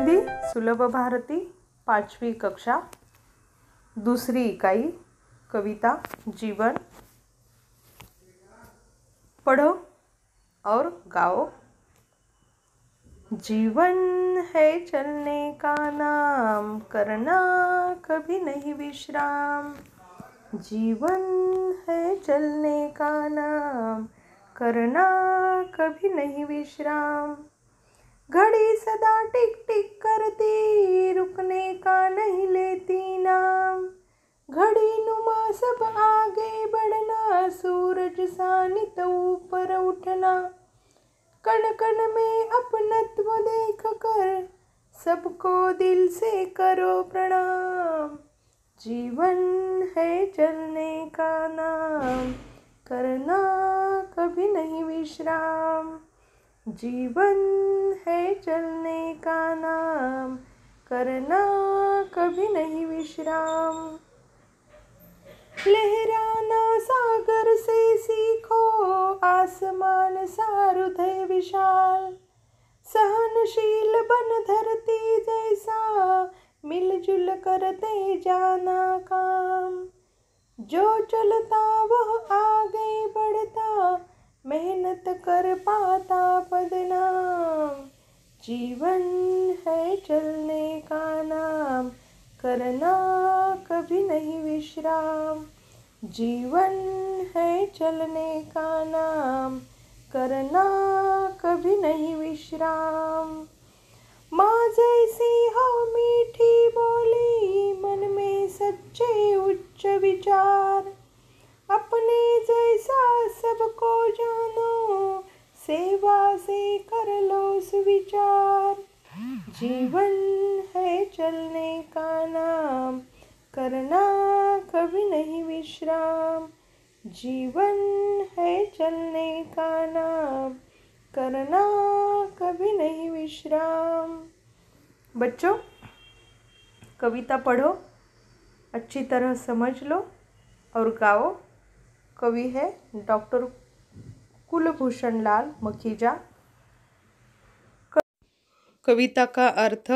हिंदी सुलभ भारती 5वीं कक्षा दूसरी इकाई कविता जीवन। पढ़ो और गाओ। जीवन है चलने का नाम, करना कभी नहीं विश्राम। जीवन है चलने का नाम, करना कभी नहीं विश्राम। घड़ी सदा टिक टिक करती, रुकने का नहीं लेती नाम। घड़ी नुमा सब आगे बढ़ना, सूरज सा नित ऊपर उठना। कण कण में अपनत्व देख कर, सबको दिल से करो प्रणाम। जीवन है चलने का नाम, करना कभी नहीं विश्राम। जीवन है चलने का नाम, करना कभी नहीं विश्राम। लहराना सागर से सीखो, आसमान सा हृदय विशाल। सहनशील बन धरती जैसा, मिलजुल करते जाना काम। जो चलता वह आगे बढ़ता, मेहनत कर पाता पदनाम। जीवन है चलने का नाम, करना कभी नहीं विश्राम। जीवन है चलने का नाम, करना कभी नहीं विश्राम। माँ जैसी हो मीठी बोली, मन में सच्चे उच्च विचार। अपने जैसा सबको जानो, सेवा से कर लो सुविचार। जीवन है चलने का नाम, करना कभी नहीं विश्राम। जीवन है चलने का नाम, करना कभी नहीं विश्राम। बच्चों, कविता पढ़ो, अच्छी तरह समझ लो और गाओ। कवि है डॉक्टर कुलभूषण लाल मखीजा। कविता का अर्थ।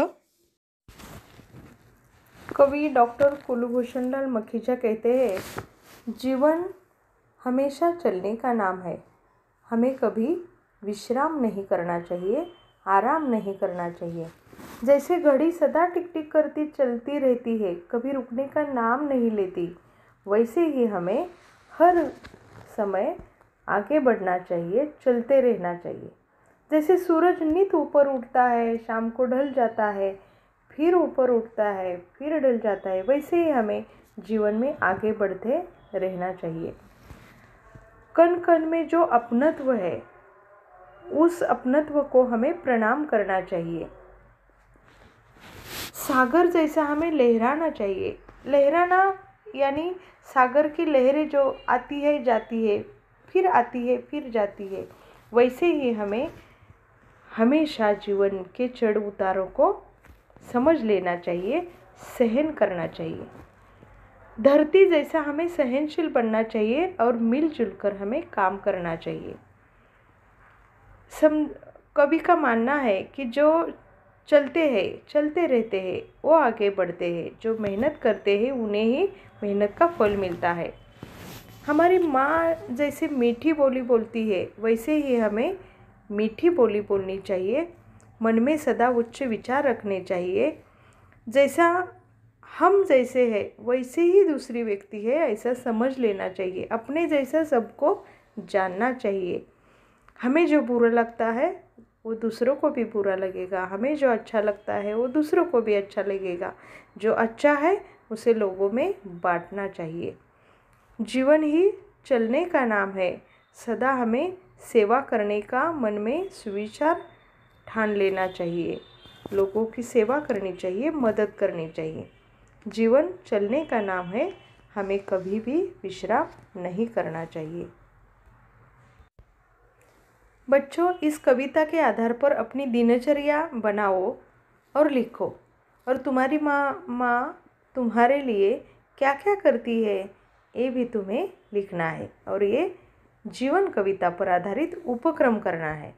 कवि डॉक्टर कुलभूषण लाल मखीजा कहते हैं, जीवन हमेशा चलने का नाम है। हमें कभी विश्राम नहीं करना चाहिए, आराम नहीं करना चाहिए। जैसे घड़ी सदा टिक टिक करती चलती रहती है, कभी रुकने का नाम नहीं लेती, वैसे ही हमें हर समय आगे बढ़ना चाहिए, चलते रहना चाहिए। जैसे सूरज नित ऊपर उठता है, शाम को ढल जाता है, फिर ऊपर उठता है, फिर ढल जाता है, वैसे ही हमें जीवन में आगे बढ़ते रहना चाहिए। कण कण में जो अपनत्व है, उस अपनत्व को हमें प्रणाम करना चाहिए। सागर जैसा हमें लहराना चाहिए। लहराना यानी सागर की लहरें जो आती है जाती है, फिर आती है फिर जाती है, वैसे ही हमें हमेशा जीवन के चढ़ उतारों को समझ लेना चाहिए, सहन करना चाहिए। धरती जैसा हमें सहनशील बनना चाहिए और मिलजुल कर हमें काम करना चाहिए। कवि का मानना है कि जो चलते रहते हैं वो आगे बढ़ते हैं, जो मेहनत करते हैं उन्हें ही मेहनत का फल मिलता है। हमारी माँ जैसे मीठी बोली बोलती है, वैसे ही हमें मीठी बोली बोलनी चाहिए। मन में सदा उच्च विचार रखने चाहिए। जैसा हम जैसे हैं वैसे ही दूसरी व्यक्ति है, ऐसा समझ लेना चाहिए। अपने जैसा सबको जानना चाहिए। हमें जो बुरा लगता है वो दूसरों को भी बुरा लगेगा, हमें जो अच्छा लगता है वो दूसरों को भी अच्छा लगेगा। जो अच्छा है उसे लोगों में बांटना चाहिए। जीवन ही चलने का नाम है। सदा हमें सेवा करने का मन में सुविचार ठान लेना चाहिए। लोगों की सेवा करनी चाहिए, मदद करनी चाहिए। जीवन चलने का नाम है, हमें कभी भी विश्राम नहीं करना चाहिए। बच्चों, इस कविता के आधार पर अपनी दिनचर्या बनाओ और लिखो। और तुम्हारी माँ तुम्हारे लिए क्या क्या करती है ये भी तुम्हें लिखना है। और ये जीवन कविता पर आधारित उपक्रम करना है।